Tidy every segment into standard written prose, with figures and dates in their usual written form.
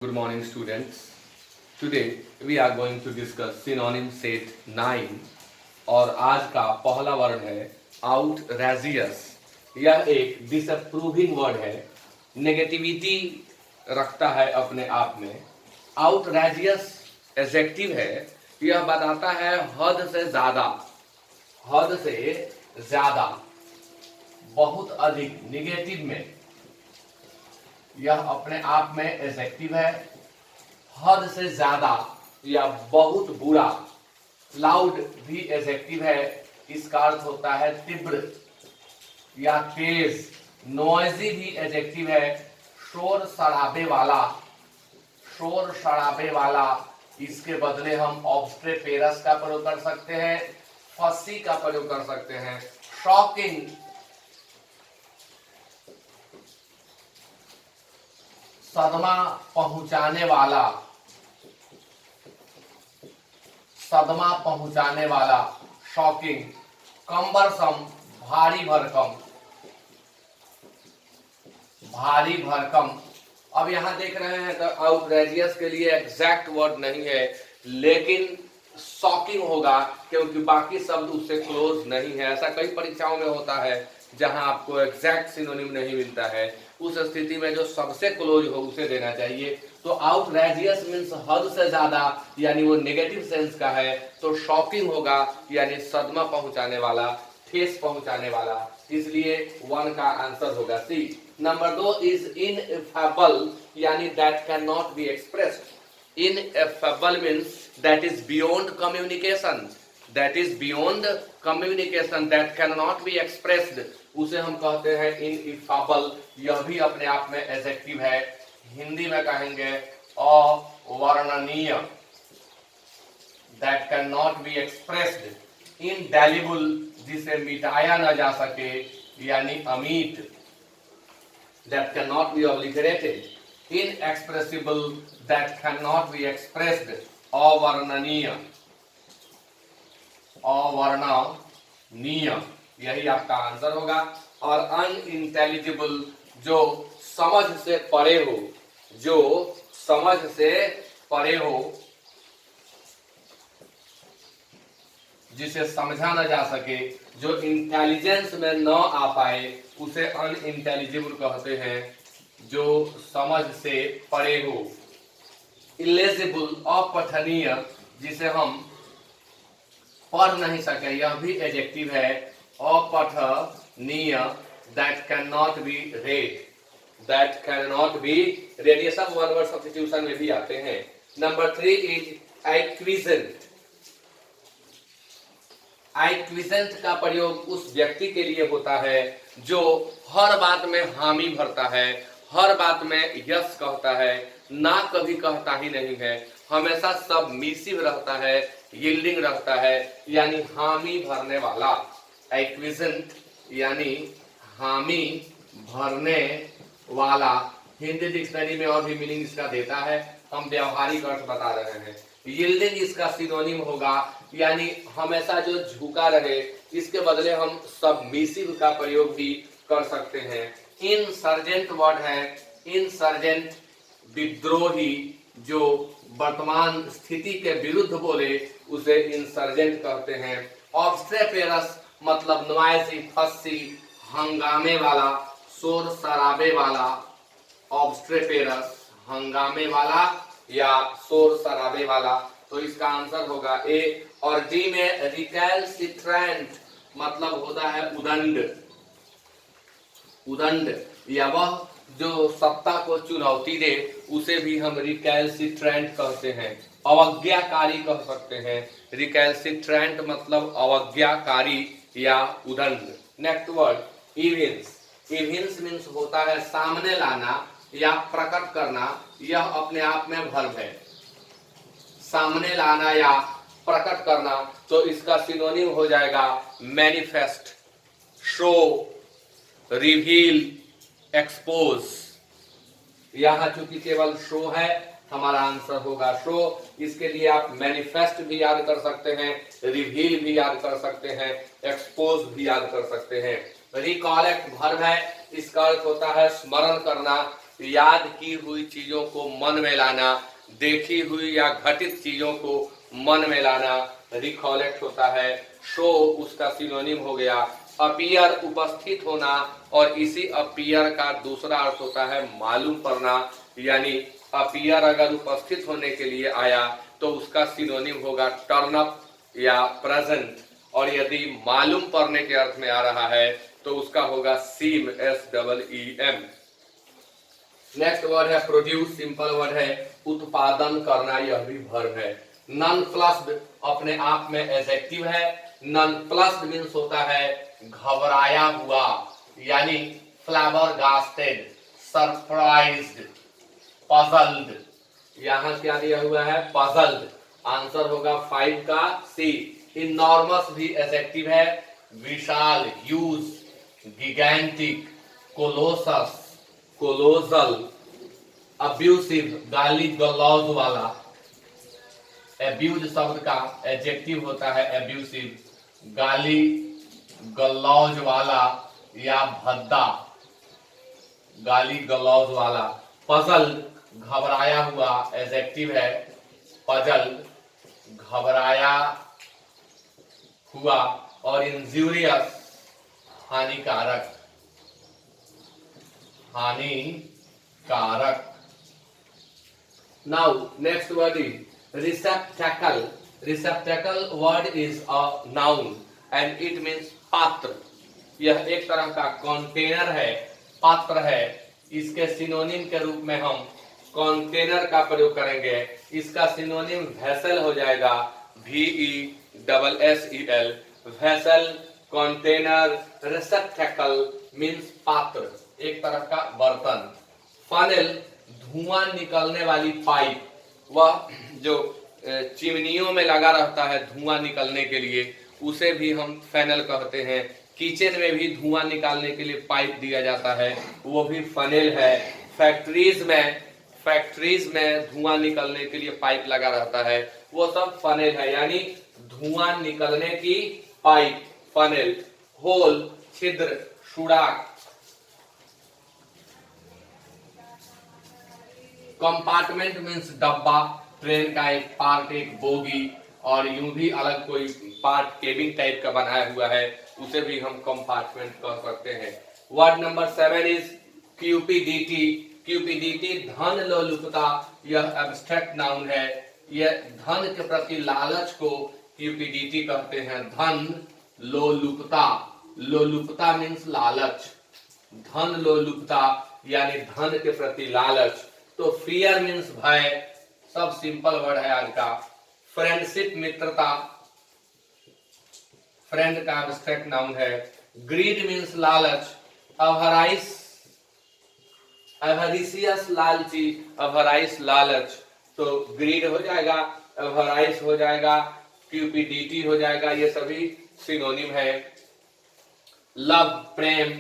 Good morning, students. Today we are going to discuss synonym set 9 और आज का पहला वर्ड है outrageous। यह एक डिसअप्रूविंग वर्ड है, नेगेटिविटी रखता है अपने आप में। outrageous एडजेक्टिव है, यह बताता है हद से ज्यादा, बहुत अधिक, निगेटिव में। यह अपने आप में एडजेक्टिव है, हद से ज्यादा या बहुत बुरा। लाउड भी एडजेक्टिव है, इसका अर्थ होता है तीव्र या तेज। नॉइजी भी एडजेक्टिव है, शोर शराबे वाला। इसके बदले हम ऑब्स्ट्रेपेरस का प्रयोग कर सकते हैं, फसी का प्रयोग कर सकते हैं। शॉकिंग, सदमा पहुंचाने वाला, शॉकिंग। कम्बरसम, भारी भरकम। अब यहां देख रहे हैं तो आउटरेजियस के लिए एग्जैक्ट वर्ड नहीं है, लेकिन शॉकिंग होगा क्योंकि बाकी शब्द उससे क्लोज नहीं है। ऐसा कई परीक्षाओं में होता है जहां आपको एग्जैक्ट सिनोनिम नहीं मिलता है, उस स्थिति में जो सबसे क्लोज हो उसे देना चाहिए। तो आउटरेजियस मीन्स हद से ज्यादा, यानी वो नेगेटिव सेंस का है, तो शॉकिंग होगा यानी सदमा पहुंचाने वाला, ठेस पहुंचाने वाला। इसलिए 1 का आंसर होगा सी। नंबर 2 इज इनएफेबल, यानी that can not be expressed. Ineffable means that is beyond communication, that cannot be expressed, उसे हम कहते हैं ineffable। यह भी अपने आप में एडजेक्टिव है, हिंदी में कहेंगे अवर्णनीय, that cannot be expressed। indelible, जिसे मिटाया न जा सके यानी अमिट, that cannot be obliterated। inexpressible, that cannot be expressed, अवर्णनीय, यही आपका आंसर होगा। और अनइंटेलिजिबल, जो समझ से परे हो, जिसे समझा न जा सके, जो इंटेलिजेंस में न आ पाए, उसे अनइंटेलिजिबल कहते हैं, जो समझ से परे हो। इलेजिबल, अपठनीय, जिसे हम पढ़ नहीं सके, यह भी एडजेक्टिव है, अपठनीय, that can not be read. ये सब वन वर्ड सब्स्टिट्यूशन में भी आते हैं। Number 3 is एक्विजेंट। एक्विजेंट का प्रयोग उस व्यक्ति के लिए होता है जो हर बात में हामी भरता है, हर बात में यस कहता है, ना कभी कहता ही नहीं है, हमेशा सबमिसिव रहता है, यील्डिंग रहता है, यानी हामी भरने वाला। एक्विजेंट यानी हामी भरने वाला। हिंदी डिक्शनरी में और भी मीनिंग इसका देता है, हम व्यवहारिक अर्थ बता रहे हैं। यील्डिंग इसका सिनोनिम होगा, यानी हमेशा जो झुका रहे, इसके बदले हम सबमिसिव का प्रयोग भी कर सकते हैं। इंसर्जेंट वर्ड है, इंसर्जेंट विद्रोही, जो वर्तमान स्थिति के विरुद्ध बोले उसे इंसर्जेंट कहते हैं। ऑब्स्ट्रेपेरस मतलब नॉइजी, फस्सी, हंगामे वाला, शोर शराबे वाला। ऑब्स्ट्रेपेरस हंगामे वाला या शोर शराबे वाला, तो इसका आंसर होगा ए। और डी में रिकैल्सिट्रेंट मतलब होता है उदंड, या वह जो सत्ता को चुनौती दे, उसे भी हम रिकैल्सिट्रेंट कहते हैं। अवज्ञाकारी कह सकते हैं, रिकैल्सिट्रेंट मतलब अवज्ञाकारी या उदंड। Next word evince. Evince means होता है सामने लाना या प्रकट करना, यह अपने आप में वर्ब है। सामने लाना या प्रकट करना, तो इसका सिनोनिम हो जाएगा मैनिफेस्ट, शो, रिवील, एक्सपोज। यहां चूंकि केवल शो है, हमारा आंसर होगा शो। इसके लिए आप मैनिफेस्ट भी याद कर सकते हैं, रिवील भी याद कर सकते हैं, एक्सपोज भी याद कर सकते हैं। रिकॉलेक्ट वर्ब है, इसका अर्थ होता है स्मरण करना, याद की हुई चीजों को मन में लाना, देखी हुई या घटित चीजों को मन में लाना रिकॉलेक्ट होता है। शो उसका सिनोनिम हो गया। अपीयर उपस्थित होना, और इसी अपीयर का दूसरा अर्थ होता है मालूम पड़ना, यानी अपीयर अगर उपस्थित होने के लिए आया तो उसका सिनोनिम होगा टर्न अप या प्रेजेंट, और यदि मालूम पड़ने के अर्थ में आ रहा है तो उसका होगा सीम, SEEM। नेक्स्ट वर्ड है प्रोड्यूस, सिंपल वर्ड है उत्पादन करना, यह भी वर्ब है। नॉन प्लस्ड अपने आप में एडजेक्टिव है। नॉन प्लस्ड मीन्स होता है घबराया हुआ, यानी फ्लैबरगास्टेड, सरप्राइज्ड, पजल्ड। यहां क्या दिया हुआ है? पजल्ड। आंसर होगा 5 का सी। इनॉर्मस भी एडजेक्टिव है। विशाल, ह्यूज, गिगैंटिक, कोलोसस, कोलोजल। अब्यूसिव, गाली गलौज वाला। एब्यूज शब्द का एडजेक्टिव होता है एब्यूसिव, गाली गलौज वाला या भद्दा, गाली गलौज वाला। पजल, घबराया हुआ, एडजेक्टिव है पजल, घबराया हुआ। और इंजूरियस, हानिकारक, हानिकारक। Now next word is receptacle. Receptacle word is a noun and it means पात्र। यह एक तरह का कंटेनर है, पात्र है। इसके सिनोनिम के रूप में हम कंटेनर का प्रयोग करेंगे। इसका सिनोनिम वेसल हो जाएगा, VESSEL, vessel, container. Receptacle means पात्र, एक तरह का बर्तन। फनेल, धुआं निकलने वाली पाइप, वह जो चिमनियों में लगा रहता है धुआं निकलने के लिए, उसे भी हम फनेल कहते हैं। किचन में भी धुआं निकालने के लिए पाइप दिया जाता है, वो भी फनेल है। फैक्ट्रीज में धुआं निकलने के लिए पाइप लगा रहता है, वो सब फनेल है, यानी धुआं निकलने की पाइप, फनेल। होल, छिद्र, सुराख। कंपार्टमेंट मीन्स डब्बा, ट्रेन का एक पार्ट, एक बोगी, और यूं भी अलग कोई पार्ट केबिन टाइप का बनाया हुआ है, उसे भी हम कंपार्टमेंट कह सकते हैं। Word number 7 is cupidity. Cupidity धन लोलुपता, यह एब्स्ट्रैक्ट नाउन है। यह धन के प्रति लालच को क्यूपीडीटी कहते हैं। धन लोलुपता, लोलुपता मीन्स लालच, धन लोलुपता यानी धन के प्रति लालच। तो फियर मीन्स भय, सब सिंपल वर्ड है आज का। फ्रेंडशिप, मित्रता, फ्रेंड का एब्स्ट्रैक्ट नाउन है। ग्रीड मीन्स लालच। अवराइस, एवरिशियस, लालची, अवराइस, लालच। तो ग्रीड हो जाएगा, अवराइस हो जाएगा, क्यूपीडीटी हो जाएगा, ये सभी सिनोनिम है। लव, प्रेम,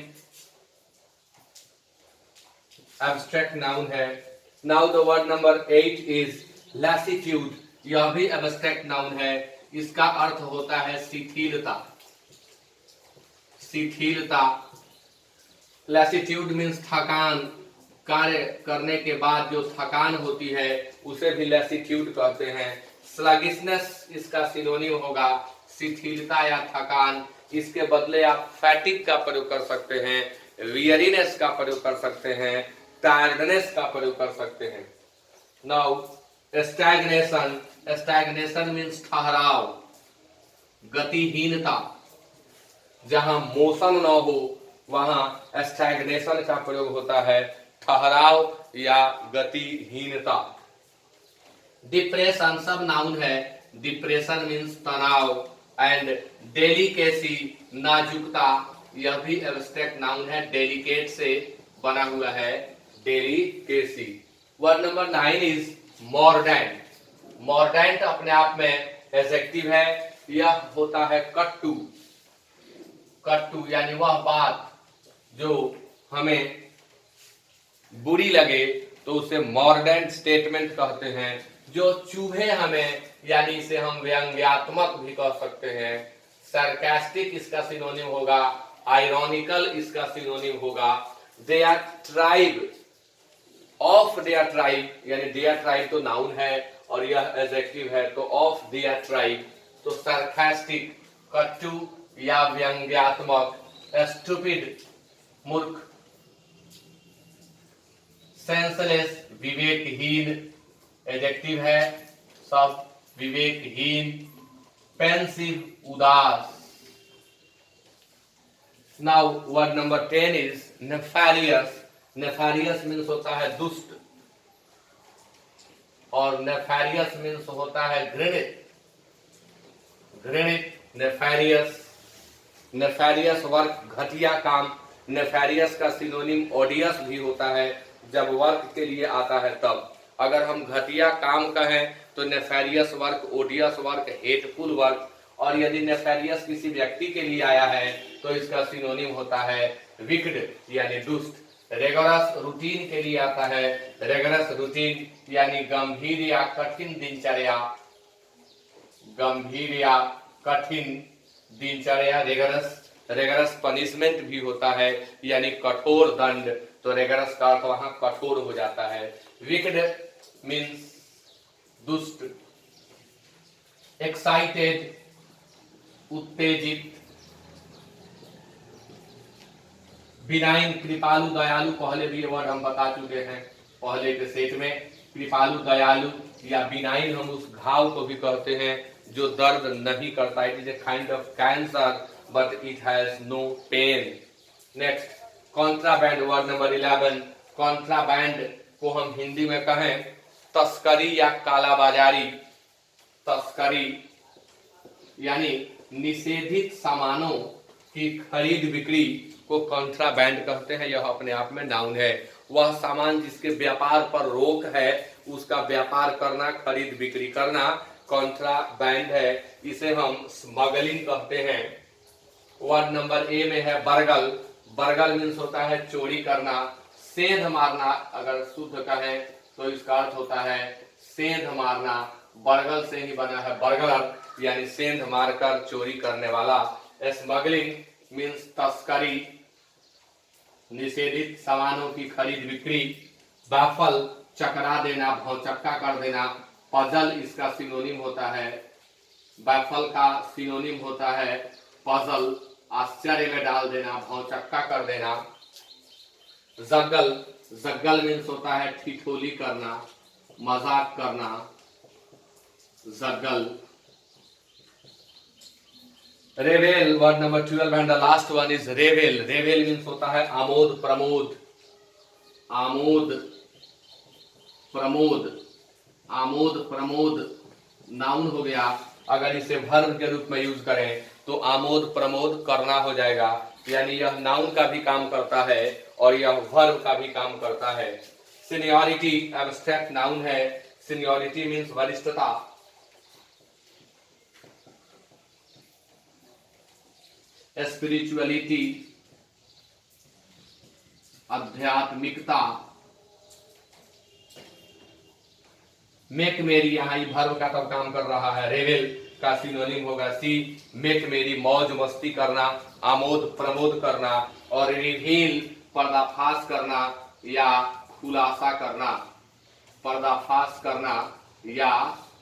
एब्स्ट्रैक्ट नाउन है। Now the word number 8 is lassitude. यह भी एब्स्ट्रैक्ट नाउन है। इसका अर्थ होता है शिथिलता, शिथिलता। लैसिट्यूड मीन्स थकान, कार्य करने के बाद जो थकान होती है उसे भी लैसिट्यूड कहते हैं। स्लगिशनेस इसका सिनोनिम होगा शिथिलता या थकान। इसके बदले आप फैटिक का प्रयोग कर सकते हैं, वियरीनेस का प्रयोग कर सकते हैं, टायर्डनेस का प्रयोग कर सकते हैं। Now stagnation. स्टैग्नेशन मीन्स ठहराव, गतिहीनता। जहां मोशन न हो वहां स्टैग्नेशन का प्रयोग होता है, ठहराव या गतिहीनता। डिप्रेशन सब नाउन है। डिप्रेशन मीन्स तनाव। एंड डेलिकेसी, नाजुकता, यह भी एब्स्ट्रैक्ट नाउन है, डेलिकेट से बना हुआ है, delicacy. Word number 9 is mordant. Mordant अपने आप में एडजेक्टिव है। यह होता है कट्टू, कट्टू यानी वह बात जो हमें बुरी लगे तो उसे मॉर्डेंट स्टेटमेंट कहते हैं। जो चुभे हमें, यानी इसे हम व्यंग्यात्मक भी कह सकते हैं। सरकास्टिक इसका सिनोनिम होगा, आयरॉनिकल इसका सिनोनिम होगा। They are tribe, of their tribe, यानी देयर ट्राइब तो नाउन है और यह एडजेक्टिव है, तो ऑफ देयर ट्राइब। तो सरकास्टिक, कट्टू या व्यंग्यात्मक, स्टूपिड मूर्ख, सेंसलेस विवेकहीन, एडजेक्टिव है सब, विवेकहीन, पेंसिव उदास। Now word number 10 is nefarious. Nefarious means होता है दुष्ट और नेफारियस मीन्स होता है घृणित, घृणित, नेफारियस। नेफारियस वर्क, घटिया काम। नेफारियस का सिनोनिम ओडियस भी होता है जब वर्क के लिए आता है तब। अगर हम घटिया काम कहें तो nefarious work, odious work, hateful work. और यदि नेफारियस किसी व्यक्ति के लिए आया है तो इसका सिनोनिम होता है विक्ड यानी दुष्ट। रेगरस रूटीन के लिए आता है, रेगरस रूटीन यानी गंभीर या कठिन दिनचर्या, गंभीर या कठिन दिनचर्या, रेगरस। रेगरस पनिशमेंट भी होता है यानी कठोर दंड, तो रेगरस का अर्थ वहां कठोर हो जाता है। विक्ड मीन्स दुष्ट। एक्साइटेड, उत्तेजित। बिनाइन, कृपालु, दयालु, पहले भी ये वर्ड हम बता चुके हैं पहले के सेट में। कृपालु, दयालु या बिनाइन हम उस घाव को भी कहते हैं जो दर्द नहीं करता। It is a kind of cancer but it has no pain. Next, contraband, word number 11। Contraband को हम हिंदी में कहें तस्करी या कालाबाजारी। तस्करी यानी निषेधित सामानों की खरीद बिक्री को कॉन्ट्राबैंड कहते हैं। यह अपने आप में नाउन है। वह सामान जिसके व्यापार पर रोक है उसका व्यापार करना, खरीद बिक्री करना कॉन्ट्राबैंड है। इसे हम स्मगलिंग कहते हैं। वर्ड नंबर ए में है बरगल। बरगल मीन्स होता है चोरी करना, सेंध मारना। अगर शुद्ध कहें तो इसका अर्थ होता है सेंध मारना। बरगल से ही बना है बर्गलर यानी सेंध मारकर चोरी करने वाला। स्मगलिंग मीन्स तस्करी, निषेधित सामानों की खरीद बिक्री। बाफल, चकरा देना, भौचक्का कर देना। पजल इसका सिनोनिम होता है, बाफल का सिनोनिम होता है पजल, आश्चर्य में डाल देना, भौचक्का कर देना। जग्गल, जग्गल मीन्स होता है ठिठोली करना, मजाक करना, जग्गल। Revel, word number 12 and the last one is revel. Revel means होता है आमोद प्रमोद, आमोद प्रमोद, आमोद प्रमोद नाउन हो गया। अगर इसे वर्ब के रूप में यूज करें तो आमोद प्रमोद करना हो जाएगा, यानी यह नाउन का भी काम करता है और यह वर्ब का भी काम करता है। सीनियरिटी एब्स्ट्रैक्ट नाउन है। सीनियरिटी मीन्स वरिष्ठता। स्पिरिचुअलिटी आध्यात्मिकता। मेक मेरी, यहाँ ये वर्ब का तब काम कर रहा है। रेवेल का सिनोनिम होगा सी, मेक मेरी मौज मस्ती करना, आमोद प्रमोद करना। और रिवील पर्दाफाश करना या खुलासा करना, पर्दाफाश करना या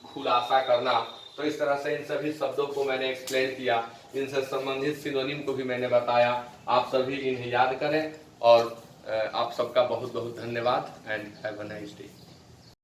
खुलासा करना। तो इस तरह से इन सभी शब्दों को मैंने एक्सप्लेन किया, इनसे संबंधित सिनोनिम को भी मैंने बताया। आप सभी इन्हें याद करें और आप सबका बहुत बहुत धन्यवाद and have a nice day.